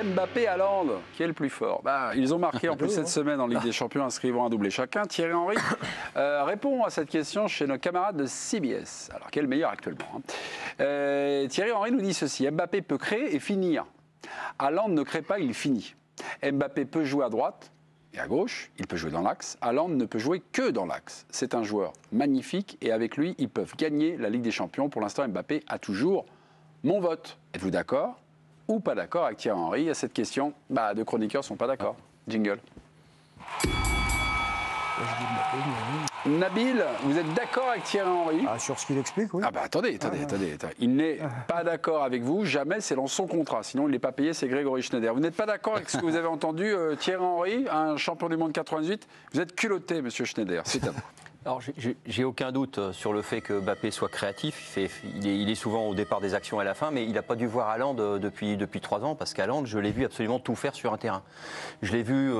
Mbappé, Haaland, qui est le plus fort? Ils ont marqué en plus cette semaine en Ligue des Champions, inscrivant un doublé chacun. Thierry Henry répond à cette question chez nos camarades de CBS. Alors, quel est le meilleur actuellement? Thierry Henry nous dit ceci: Mbappé peut créer et finir. Haaland ne crée pas, il finit. Mbappé peut jouer à droite et à gauche, il peut jouer dans l'axe. Haaland ne peut jouer que dans l'axe. C'est un joueur magnifique et avec lui, ils peuvent gagner la Ligue des Champions. Pour l'instant, Mbappé a toujours mon vote. Êtes-vous d'accord ou pas d'accord avec Thierry Henry à cette question? Deux chroniqueurs ne sont pas d'accord. Jingle. Nabil, vous êtes d'accord avec Thierry Henry? Sur ce qu'il explique, oui. Attendez. Il n'est pas d'accord avec vous, jamais, c'est dans son contrat. Sinon, il n'est pas payé, c'est Grégory Schneider. Vous n'êtes pas d'accord avec ce que vous avez entendu, Thierry Henry, un champion du monde 98? Vous êtes culotté, monsieur Schneider, c'est à vous. Alors, j'ai aucun doute sur le fait que Mbappé soit créatif. Il est souvent au départ des actions et à la fin, mais il n'a pas dû voir Haaland depuis 3 ans, parce qu'Haaland, je l'ai vu absolument tout faire sur un terrain. Je l'ai vu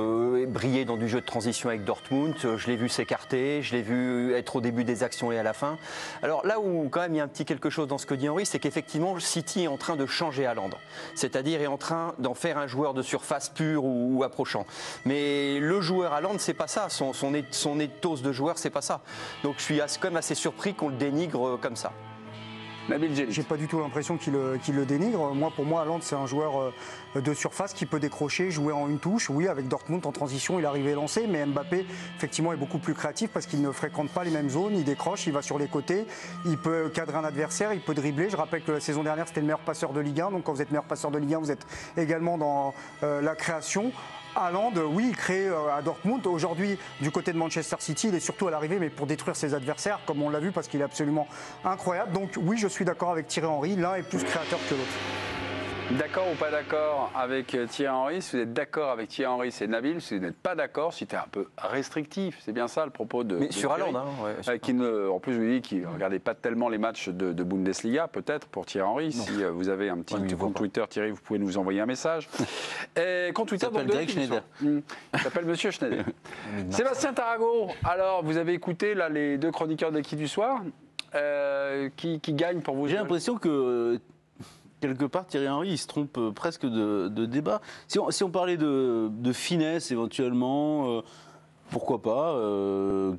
briller dans du jeu de transition avec Dortmund, je l'ai vu s'écarter, je l'ai vu être au début des actions et à la fin. Alors là où quand même il y a un petit quelque chose dans ce que dit Henry, c'est qu'effectivement City est en train de changer Haaland, c'est-à-dire est en train d'en faire un joueur de surface pur ou approchant. Mais le joueur Haaland, c'est pas ça, son ethos de joueur, c'est pas ça. Donc je suis quand même assez surpris qu'on le dénigre comme ça. J'ai pas du tout l'impression qu'il le dénigre. Pour moi, Haaland, c'est un joueur de surface qui peut décrocher, jouer en une touche. Oui, avec Dortmund, en transition, il arrive à lancer. Mais Mbappé, effectivement, est beaucoup plus créatif parce qu'il ne fréquente pas les mêmes zones. Il décroche, il va sur les côtés. Il peut cadrer un adversaire, il peut dribbler. Je rappelle que la saison dernière, c'était le meilleur passeur de Ligue 1. Donc quand vous êtes meilleur passeur de Ligue 1, vous êtes également dans la création. Haaland, oui, il crée à Dortmund. Aujourd'hui, du côté de Manchester City, il est surtout à l'arrivée, mais pour détruire ses adversaires, comme on l'a vu, parce qu'il est absolument incroyable. Donc oui, je suis d'accord avec Thierry Henry. L'un est plus créateur que l'autre. D'accord ou pas d'accord avec Thierry Henry? Si vous êtes d'accord avec Thierry Henry, c'est Nabil. Si vous n'êtes pas d'accord, si tu es un peu restrictif, c'est bien ça le propos de. Mais sur Haaland, qui en plus, vous dites qu'il ne regardait pas tellement les matchs de Bundesliga, peut-être pour Thierry Henry. Non. Si vous avez un petit compte Twitter, Thierry, vous pouvez nous envoyer un message. Compte Twitter, il s'appelle Greg Schneider. Il s'appelle Monsieur Schneider. Sébastien Tarago, alors vous avez écouté là, les 2 chroniqueurs de l'équipe du soir qui gagnent pour vous? J'ai l'impression que. Quelque part, Thierry Henry, il se trompe presque de débat. Si on parlait de finesse, éventuellement, pourquoi pas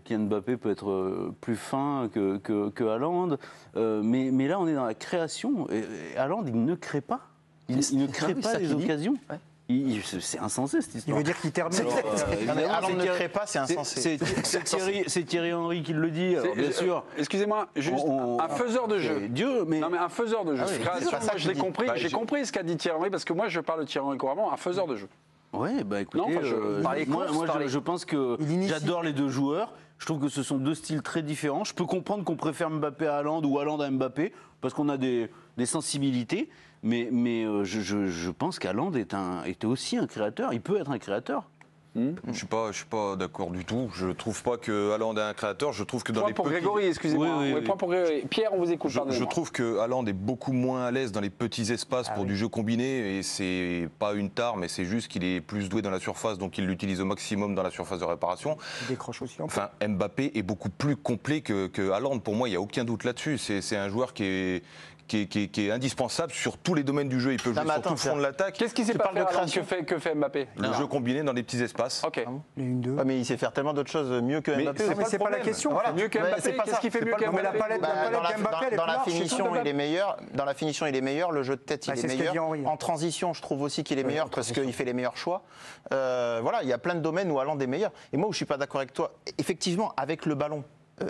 Kylian Mbappé peut être plus fin que Haaland. Mais là, on est dans la création. Et Haaland, il ne crée pas. Il ne crée pas les occasions. Ouais. C'est insensé cette histoire. Il veut dire qu'il termine. Haaland ne crée pas, c'est insensé. C'est Thierry Henry qui le dit, alors, bien sûr. Excusez-moi, juste un faiseur de jeu. Dieu, mais... Non mais un faiseur de jeu. Je l'ai compris. J'ai compris ce qu'a dit Thierry Henry parce que moi je parle de Thierry Henry couramment, un faiseur de jeu. Oui, écoutez, je pense que j'adore les 2 joueurs. Je trouve que ce sont 2 styles très différents. Je peux comprendre qu'on préfère Mbappé à Haaland ou Haaland à Mbappé parce qu'on a des sensibilités. Mais je pense qu'Haaland était aussi un créateur. Il peut être un créateur. Je suis pas d'accord du tout. Je trouve pas que Haaland est un créateur. Je trouve que dans point pour Grégory, excusez-moi. Point pour Grégory. Pierre, on vous écoute. Je trouve que Haaland est beaucoup moins à l'aise dans les petits espaces pour du jeu combiné. Et c'est pas une tare, mais c'est juste qu'il est plus doué dans la surface, donc il l'utilise au maximum dans la surface de réparation. Il décroche aussi. Enfin, Mbappé est beaucoup plus complet que Haaland. Pour moi, il n'y a aucun doute là-dessus. C'est un joueur qui est indispensable sur tous les domaines du jeu. Il peut jouer sur tout le front de l'attaque. Qu'est-ce qui s'est pas fait que fait Mbappé? Le jeu combiné dans les petits espaces. Ok. Mais il sait faire tellement d'autres choses mieux que Mbappé. Mais c'est pas la question. Voilà. Mieux que Mbappé. Qu'est-ce qu'il fait mieux que Mbappé? La palette d'Mbappé, dans la finition, il est meilleur. Dans la finition, il est meilleur. Le jeu de tête, il est meilleur. En transition, je trouve aussi qu'il est meilleur parce qu'il fait les meilleurs choix. Voilà, il y a plein de domaines où Haaland est meilleur. Et moi, où je suis pas d'accord avec toi, effectivement, avec le ballon.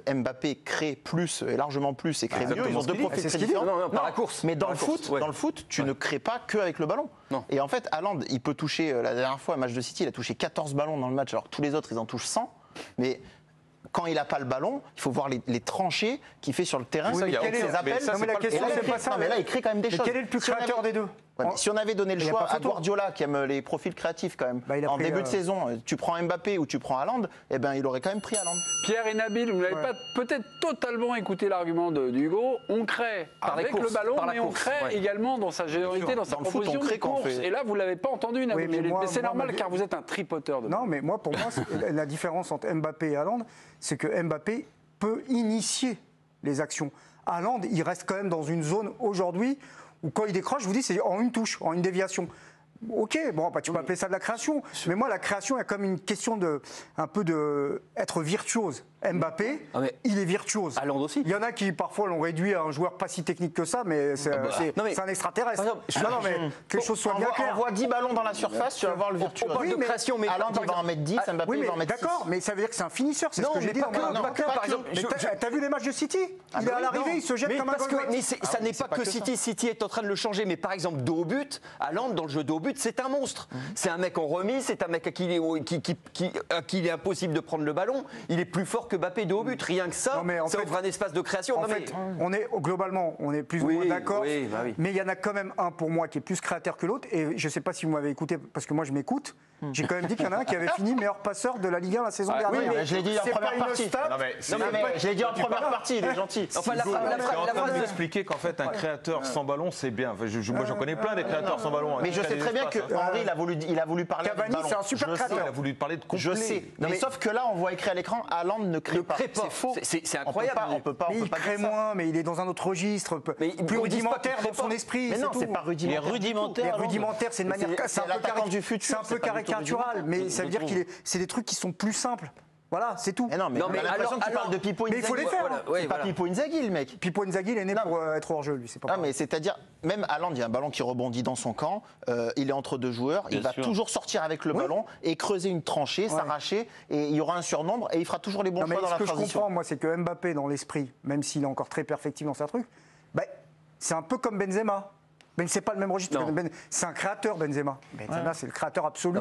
Mbappé crée plus, et largement plus, et crée mieux. Ils ont 2 profils très différents. Non, par la course. Mais dans le foot, tu ne crées pas qu'avec le ballon. Non. Et en fait, Haaland, il peut toucher, la dernière fois, un match de City, il a touché 14 ballons dans le match, alors que tous les autres, ils en touchent 100. Mais quand il n'a pas le ballon, il faut voir les tranchées qu'il fait sur le terrain. Oui, ses appels. Mais la question, c'est pas ça. Mais là, il crée quand même des choses. Quel est le plus créateur des 2? Si on avait donné le choix à Guardiola, qui aime les profils créatifs quand même, en début de saison, tu prends Mbappé ou tu prends Haaland, eh ben, il aurait quand même pris Haaland. Pierre et Nabil, vous n'avez pas peut-être totalement écouté l'argument d'Hugo. On crée avec le ballon, mais on crée également dans sa généralité, dans sa proposition de course. Et là, vous ne l'avez pas entendu, Nabil. Mais c'est normal, car vous êtes un tripoteur de. Non, mais pour moi, la différence entre Mbappé et Haaland, c'est que Mbappé peut initier les actions. Haaland, il reste quand même dans une zone aujourd'hui où quand il décroche, je vous dis, c'est en une touche, en une déviation. Ok, bon, bah, tu peux appeler ça de la création. Mais moi, la création, il y a comme une question être virtuose. Mbappé, il est virtuose. Haaland aussi. Il y en a qui parfois l'ont réduit à un joueur pas si technique que ça, mais c'est un extraterrestre. Non, mais quelque chose soit bien clair. Envoie 10 ballons dans la surface, tu vas voir le virtuose. On parle de création, mais Haaland, il va en mettre 10, Mbappé, il va en mettre 6. D'accord, mais ça veut dire que c'est un finisseur, c'est ce que j'ai dit. Par exemple, t'as vu les matchs de City? Il est à l'arrivée, il se jette comme un goal. Mais ça n'est pas que City. City est en train de le changer. Mais par exemple, dos au but, Haaland, dans le jeu dos au but, c'est un monstre. C'est un mec en remise, c'est un mec à qui il est impossible de prendre le ballon. Il est plus fort que Mbappé dos au but. Rien que ça, ça ouvre un espace de création. Globalement, on est plus ou moins d'accord. Mais il y en a quand même un pour moi qui est plus créateur que l'autre. Et je ne sais pas si vous m'avez écouté, parce que moi je m'écoute. J'ai quand même dit qu'il y en a un qui avait fini meilleur passeur de la Ligue 1 la saison dernière. Oui, mais je l'ai dit en première partie. Je l'ai dit en première partie, il est gentil. Enfin, la phrase de expliquer qu'en fait un créateur sans ballon c'est bien. Moi j'en connais plein des créateurs sans ballon. Mais je sais très bien que Henry il a voulu parler de ballon. C'est un super créateur. Il a voulu parler de complet. Je sais. Mais sauf que là on voit écrit à l'écran, Haaland ne crée pas. C'est faux. C'est incroyable. On peut pas. Il crée moins, mais il est dans un autre registre, plus rudimentaire dans son esprit. Mais non, c'est pas rudimentaire. Les rudimentaires, c'est une manière, c'est un peu caricatural, mais ça veut dire c'est des trucs qui sont plus simples. Voilà, c'est tout. Mais non, mais j'ai l'impression que tu parles de Pippo Inzaghi. Mais il faut les faire. C'est pas Pippo Inzaghi, le mec. Pippo Inzaghi, il est né pour être hors jeu, lui. C'est pas. Non, mais c'est-à-dire, même Haaland, il y a un ballon qui rebondit dans son camp. Il est entre deux joueurs. Il va toujours sortir avec le ballon et creuser une tranchée, s'arracher. Et il y aura un surnombre et il fera toujours les bons choix dans la transition. Ce que je comprends, moi, c'est que Mbappé, dans l'esprit, même s'il est encore très perfectible dans sa truc, c'est un peu comme Benzema. Mais c'est pas le même registre. C'est un créateur, Benzema. Benzema, c'est le créateur absolu.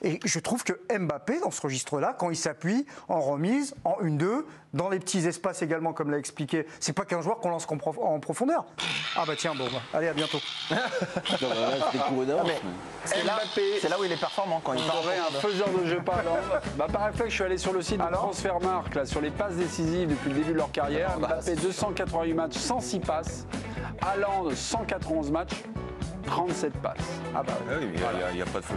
Et je trouve que Mbappé, dans ce registre-là, quand il s'appuie en remise, en 1-2, dans les petits espaces également, comme l'a expliqué, c'est pas qu'un joueur qu'on lance en profondeur. Ah bah tiens, bon, allez, à bientôt. C'est là où il est performant quand il part. Un faiseur de jeu par Haaland. Par réflexe, je suis allé sur le site de Transfermarkt, là, sur les passes décisives depuis le début de leur carrière. Mbappé, 288 matchs, 106 passes. Haaland, 191 matchs, 37 passes. Ah oui, il n'y a pas de feu.